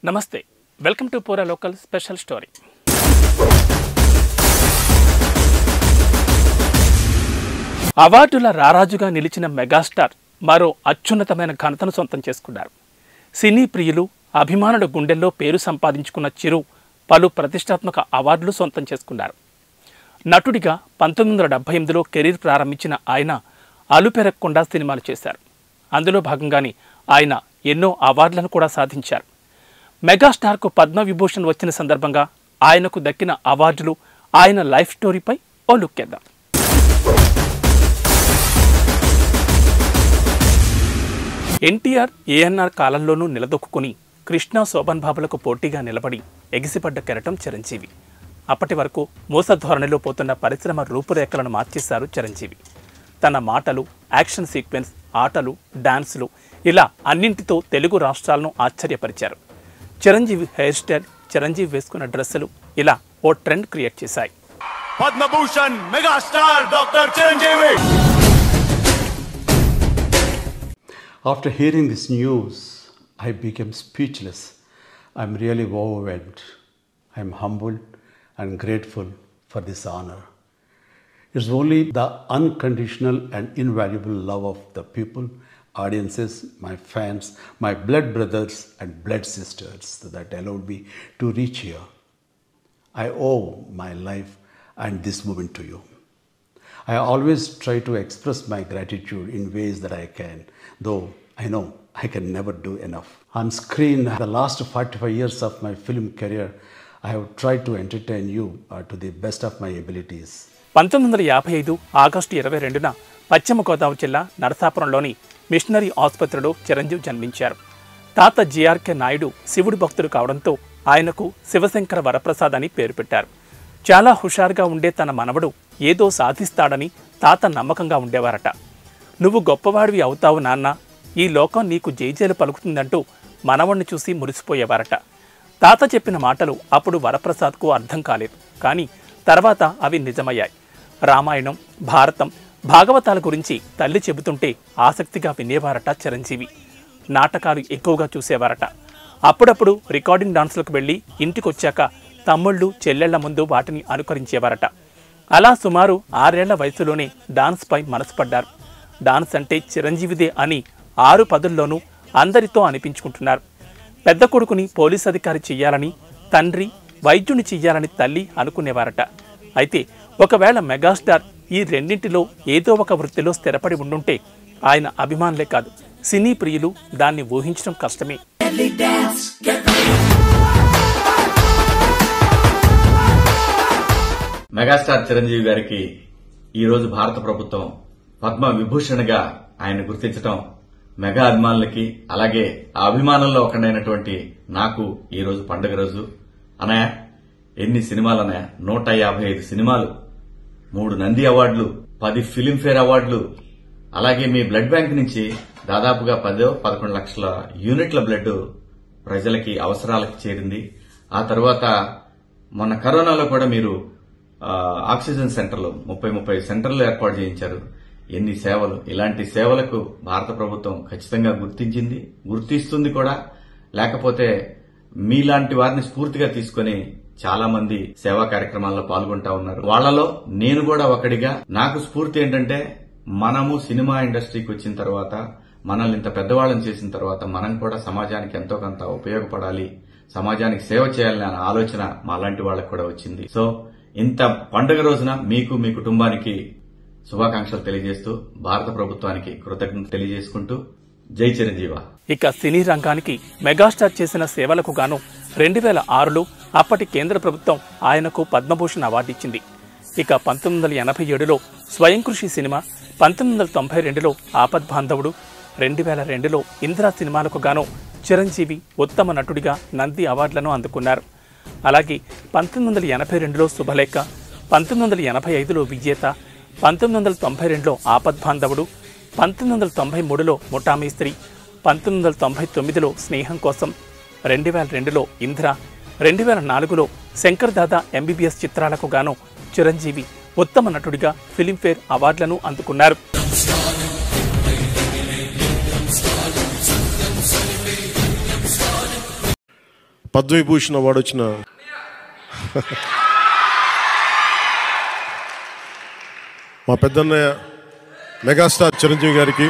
నమస్తే, welcome to పూరా local special story. అవార్డుల రారాజుగా నిలిచిన మెగాస్టార్ మరో అత్యున్నతమైన ఘనతను సొంతం చేసుకున్నారు. సినీ ప్రియులు, అభిమానుల గుండెల్లో పేరు సంపాదించుకున్న చిరు పలు ప్రతిష్టాత్మక అవార్డులు సొంతం చేసుకున్నారు. నటుడిగా 1978లో కెరీర్ ప్రారంభించిన ఆయన అలుపెరగకుండా సినిమాలు చేశారు. అందులో భాగంగానే ఆయన ఎన్నో అవార్డులను కూడా సాధించారు. మెగాస్టార్కు పద్మవిభూషణ్ వచ్చిన సందర్భంగా ఆయనకు దక్కిన అవార్డులు, ఆయన లైఫ్ స్టోరీపై ఓ లుక్కేద్దాం. ఎన్టీఆర్, ఏఎన్ఆర్ కాలంలోనూ నిలదొక్కుని కృష్ణ, శోభన్ బాబులకు పోటీగా నిలబడి ఎగిసిపడ్డ కెరటం చిరంజీవి. అప్పటి వరకు మోసధోరణిలో పోతున్న పరిశ్రమ రూపురేఖలను మార్చేశారు చిరంజీవి. తన మాటలు, యాక్షన్ సీక్వెన్స్, ఆటలు, డాన్సులు ఇలా అన్నింటితో తెలుగు రాష్ట్రాలను ఆశ్చర్యపరిచారు. చిరంజీవి హెయిర్ స్టైల్, చిరంజీవి వేసుకున్న డ్రెస్సులు ఇలా ఓ ట్రెండ్ క్రియేట్ చేశాయి. Padma Bhushan megastar doctor Chiranjeevi. After hearing this news, I became speechless. I'm really overwhelmed. I'm humbled and grateful for this honor. It's only the unconditional and invaluable love of the people, audiences, my fans, my blood brothers and blood sisters that allowed me to reach here. I owe my life and this moment to you. I always try to express my gratitude in ways that I can, though I know I can never do enough. On screen, the last 45 years of my film career, I have tried to entertain you to the best of my abilities. 1955 August 22న పశ్చిమ గోదావరి జిల్లా నరసాపురంలోని machinery ఆసుపత్రిలో చిరంజీవి జన్మించారు. తాత GRK Naidu శివుడి భక్తుడు కావడంతో ఆయనకు శివశంకర వరప్రసాద్ అని పేరు పెట్టారు. చాలా హుషారుగా ఉండే తన మనవడు ఏదో సాధిస్తాడని తాత నమ్మకంగా ఉండేవారట. నువ్వు గొప్పవాడివి అవుతావు నాన్న, ఈ లోకం నీకు జైజేలు పలుకుతుందంటూ మనవణ్ణి చూసి మురిసిపోయేవారట. తాత చెప్పిన మాటలు అప్పుడు వరప్రసాద్కు అర్థం కాలేదు, కానీ తర్వాత అవి నిజమయ్యాయి. రామాయణం, భారతం, భాగవతాల గురించి తల్లి చెబుతుంటే ఆసక్తిగా వినేవారట చిరంజీవి. నాటకాలు ఎక్కువగా చూసేవారట. అప్పుడప్పుడు రికార్డింగ్ డాన్సులకు వెళ్ళి ఇంటికొచ్చాక తమ్ముళ్ళు, చెల్లెళ్ల ముందు వాటిని అనుకరించేవారట. అలా సుమారు 6 ఏళ్ల వయసులోనే డాన్స్పై మనసు పడ్డారు. డాన్స్ అంటే చిరంజీవిదే అని 6 పదుల్లోనూ అందరితో అనిపించుకుంటున్నారు. పెద్ద కొడుకుని పోలీస్ అధికారి చెయ్యాలని తండ్రి, వైద్యుని చెయ్యాలని తల్లి అనుకునేవారట. అయితే ఒకవేళ మెగాస్టార్ ఈ రెండింటిలో ఏదో ఒక వృత్తిలో స్థిరపడి ఉండుంటే ఆయన అభిమానులే కాదు, సినీ ప్రియులు దాన్ని ఊహించడం కష్టమే. మెగాస్టార్ చిరంజీవి గారికి ఈరోజు భారత ప్రభుత్వం పద్మ విభూషణ్గా ఆయన గుర్తించడం మెగా అభిమానులకి, అలాగే ఆ అభిమానుల్లో ఒకడైనటువంటి నాకు ఈ రోజు పండుగ రోజు. అన్నయ్య, ఎన్ని సినిమాలు అన్నయ్య? 155 సినిమాలు, 3 నంది అవార్డులు, 10 ఫిలింఫేర్ అవార్డులు, అలాగే మీ బ్లడ్ బ్యాంక్ నుంచి దాదాపుగా 10-11 లక్షల యూనిట్ల బ్లడ్ ప్రజలకి అవసరాలకి చేరింది. ఆ తర్వాత మొన్న కరోనాలో కూడా మీరు ఆక్సిజన్ సెంటర్లు 30 సెంటర్లు ఏర్పాటు చేయించారు. ఎన్ని సేవలు! ఇలాంటి సేవలకు భారత ప్రభుత్వం ఖచ్చితంగా గుర్తిస్తుంది కూడా. లేకపోతే మీలాంటి వారిని స్ఫూర్తిగా తీసుకుని చాలా మంది సేవా కార్యక్రమాల్లో పాల్గొంటా ఉన్నారు. వాళ్లలో నేను కూడా ఒకడిగా. నాకు స్ఫూర్తి ఏంటంటే, మనము సినిమా ఇండస్ట్రీకి వచ్చిన తర్వాత, మనల్ని ఇంత పెద్దవాళ్ళని చేసిన తర్వాత మనం కూడా సమాజానికి ఎంతో కొంత ఉపయోగపడాలి, సమాజానికి సేవ చేయాలనే ఆలోచన మాలాంటి వాళ్లకు కూడా వచ్చింది. సో ఇంత పండుగ రోజున మీకు, మీ కుటుంబానికి శుభాకాంక్షలు తెలియజేస్తూ, భారత ప్రభుత్వానికి కృతజ్ఞతలు తెలియజేసుకుంటూ, జై చిరంజీవ. ఇక సినీ రంగానికి మెగాస్టార్ చేసిన సేవలకు గాను 2006లో అప్పటి కేంద్ర ప్రభుత్వం ఆయనకు పద్మభూషణ్ అవార్డు ఇచ్చింది. ఇక 1987లో స్వయం కృషి సినిమా, 1992లో ఆపద్బాంధవుడు, 2002లో ఇందిరా సినిమాలకు గాను చిరంజీవి ఉత్తమ నటుడిగా నంది అవార్డులను అందుకున్నారు. అలాగే 1982లో శుభలేఖ, 1985లో విజేత, 1992లో ఆపద్బాంధవుడు, 1993లో ముఠామేస్త్రి, 1999లో స్నేహం కోసం, 2002లో ఇందిరా, 2004లో శంకర్ దాదా ఎంబీబీఎస్ చిత్రాలకు గాను చిరంజీవి ఉత్తమ నటుడిగా ఫిలింఫేర్ అవార్డులను అందుకున్నారు. పద్మవిభూషణ్ అవార్డు వచ్చిన మా పెద్దన్నయ్య మెగాస్టార్ చిరంజీవి గారికి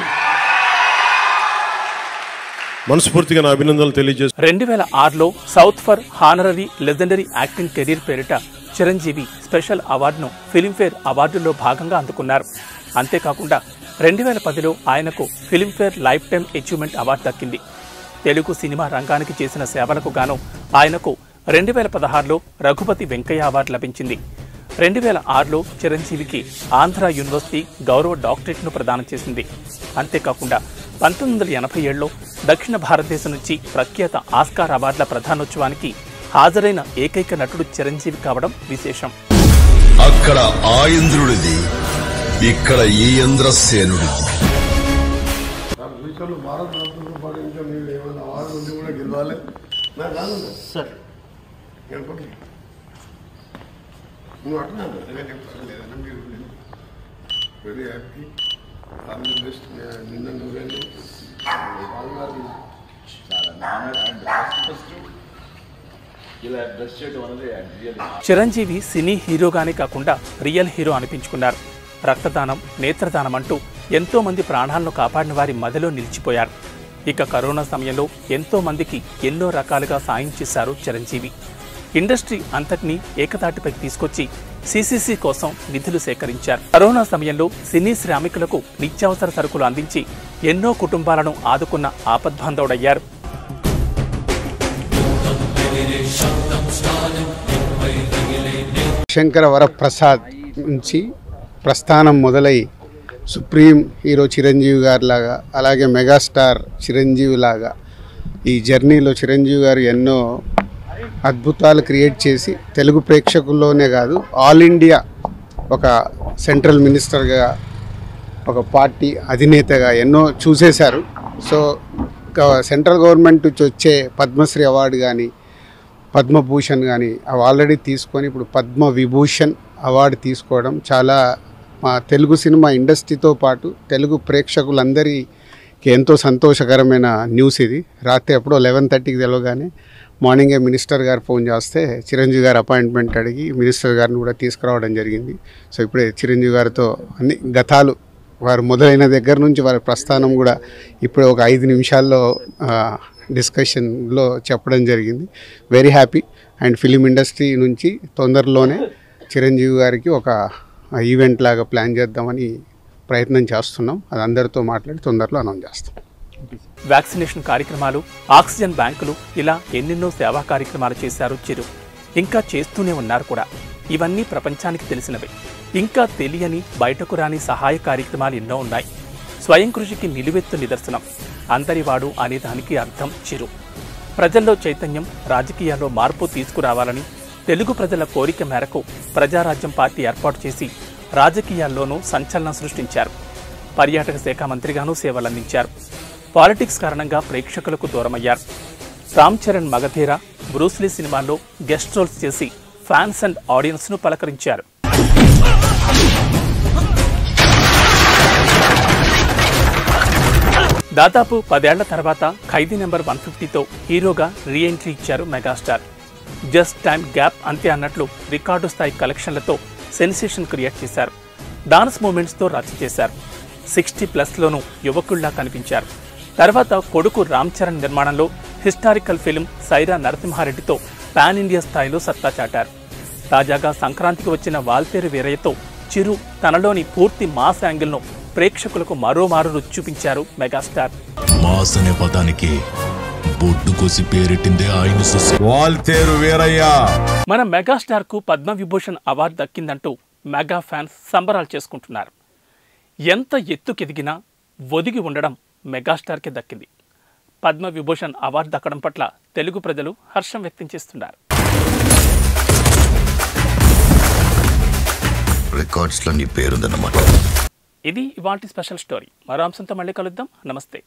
మనస్ఫూర్తిగా నా అభినందనలు తెలియజేస్తాను. 2006లో south for honorary legendary acting career పేరిట చిరంజీవి స్పెషల్ అవార్డును ఫిలింఫేర్ అవార్డుల్లో భాగంగా అందుకున్నారు. అంతేకాకుండా 2010లో ఆయనకు Filmfare lifetime achievement award దక్కింది. తెలుగు సినిమా రంగానికి చేసిన సేవలకు గాను ఆయనకు 2016లో రఘుపతి వెంకయ్య అవార్డు లభించింది. 2006లో చిరంజీవికి ఆంధ్ర యూనివర్సిటీ గౌరవ డాక్టరేట్ను ప్రదానం చేసింది. అంతేకాకుండా 1987లో దక్షిణ భారతదేశం నుంచి ప్రఖ్యాత ఆస్కార్ అవార్డుల ప్రధానోత్సవానికి హాజరైన ఏకైక నటుడు చిరంజీవి కావడం విశేషం. అక్కడ ఆ ఇంద్రుడిది, ఇక్కడ ఈ ఇంద్రసేనుడిది. Very happy, all the best. నిన్న నువ్వేళ్ళు చిరంజీవి సినీ హీరోగానే కాకుండా రియల్ హీరో అనిపించుకున్నారు. రక్తదానం, నేత్రదానం అంటూ ఎంతో మంది ప్రాణాలను కాపాడిన వారి మదిలో నిలిచిపోయారు. ఇక కరోనా సమయంలో ఎంతో మందికి ఎన్నో రకాలుగా సాయం చేశారు చిరంజీవి. ఇండస్ట్రీ అంతటినీ ఏకతాటిపైకి తీసుకొచ్చి సిసిసి కోసం నిధులు సేకరించారు. కరోనా సమయంలో సినీ శ్రామికులకు నిత్యావసర సరుకులు అందించి ఎన్నో కుటుంబాలను ఆదుకున్న ఆపద్బాంధవుడయ్యారు. శంకర వరప్రసాద్ నుంచి ప్రస్థానం మొదలై సుప్రీం హీరో చిరంజీవి గారి లాగా, అలాగే మెగాస్టార్ చిరంజీవి లాగా ఈ జర్నీలో చిరంజీవి గారు ఎన్నో అద్భుతాలు క్రియేట్ చేసి తెలుగు ప్రేక్షకుల్లోనే కాదు ఆల్ ఇండియా ఒక సెంట్రల్ మినిస్టర్గా, ఒక పార్టీ అధినేతగా ఎన్నో చూసేశారు. సో సెంట్రల్ గవర్నమెంట్ నుంచి వచ్చే పద్మశ్రీ అవార్డు కానీ, పద్మభూషణ్ కానీ అవి ఆల్రెడీ తీసుకొని ఇప్పుడు పద్మ విభూషణ్ అవార్డు తీసుకోవడం చాలా మా తెలుగు సినిమా ఇండస్ట్రీతో పాటు తెలుగు ప్రేక్షకులందరికీ ఎంతో సంతోషకరమైన న్యూస్ ఇది. రాత్రి ఎప్పుడో 11:30కి తెలవగానే మార్నింగే మినిస్టర్ గారు ఫోన్ చేస్తే చిరంజీవి గారు అపాయింట్మెంట్ అడిగి మినిస్టర్ గారిని కూడా తీసుకురావడం జరిగింది. సో ఇప్పుడే చిరంజీవి గారితో అన్ని గతాలు వారు మొదలైన దగ్గర నుంచి వారి ప్రస్థానం కూడా ఇప్పుడు ఒక 5 నిమిషాల్లో డిస్కషన్లో చెప్పడం జరిగింది. Very happy. And film industry నుంచి తొందరలోనే చిరంజీవి గారికి ఒక ఈవెంట్ లాగా ప్లాన్ చేద్దామని ప్రయత్నం చేస్తున్నాం. అది అందరితో మాట్లాడి తొందరలో అనౌన్స్ చేస్తాం. వ్యాక్సినేషన్ కార్యక్రమాలు, ఆక్సిజన్ బ్యాంకులు, ఇలా ఎన్నెన్నో సేవా కార్యక్రమాలు చేశారు చిరు. ఇంకా చేస్తూనే ఉన్నారు కూడా. ఇవన్నీ ప్రపంచానికి తెలిసినవే. ఇంకా తెలియని, బయటకు రాని సహాయ కార్యక్రమాలు ఎన్నో ఉన్నాయి. స్వయం కృషికి నిలువెత్తు నిదర్శనం. అందరివాడు అనే దానికి అర్థం చిరు. ప్రజల్లో చైతన్యం, రాజకీయాల్లో మార్పు తీసుకురావాలని తెలుగు ప్రజల కోరిక మేరకు ప్రజారాజ్యం పార్టీ ఏర్పాటు చేసి రాజకీయాల్లోనూ సంచలనం సృష్టించారు. పర్యాటక శాఖ మంత్రిగానూ సేవలందించారు. పాలిటిక్స్ కారణంగా ప్రేక్షకులకు దూరమయ్యారు. రామ్ చరణ్ మగధీర, బ్రూస్లీ సినిమాల్లో గెస్ట్ రోల్స్ చేసి ఫ్యాన్స్ అండ్ ఆడియన్స్ను పలకరించారు. దాదాపు 10 ఏళ్ల తర్వాత ఖైదీ నెంబర్ 150తో హీరోగా రీఎంట్రీ ఇచ్చారు మెగాస్టార్. జస్ట్ టైమ్ గ్యాప్ అంతే అన్నట్లు రికార్డు స్థాయి కలెక్షన్లతో సెన్సేషన్ క్రియేట్ చేశారు. డాన్స్ మూమెంట్స్తో రచ్చ చేశారు. 60+లోనూ యువకుల్లా కనిపించారు. తర్వాత కొడుకు రామ్ చరణ్ నిర్మాణంలో హిస్టారికల్ ఫిల్మ్ సైరా నరసింహారెడ్డితో పాన్ ఇండియా స్థాయిలో సత్తా చాటారు. తాజాగా సంక్రాంతికి వచ్చిన వాల్తేరు వీరయ్యతో చిరు తనలోని పూర్తి మాస్ యాంగిల్ను ప్రేక్షకులకు మరోమారు రుచి చూపించారు మెగాస్టార్. మాస్ అనే పదానికి బొడ్డు కోసి పేరెట్టిందే ఆయన వాల్తేరు వీరయ్య. మన మెగాస్టార్ కు పద్మవిభూషణ్ అవార్డు దక్కిందంటూ మెగా ఫ్యాన్స్ సంబరాలు చేసుకుంటున్నారు. ఎంత ఎత్తుకెదిగినా ఒదిగి ఉండడం మెగాస్టార్కే దక్కింది. పద్మవిభూషణ్ అవార్డు దక్కడం పట్ల తెలుగు ప్రజలు హర్షం వ్యక్తం చేస్తున్నారు. రికార్డ్స్ లో నీ పేరుందన్నమాట. ఇది ఇవాల్టి స్పెషల్ స్టోరీ. మరో అంశంతో మళ్ళీ కలుద్దాం. నమస్తే.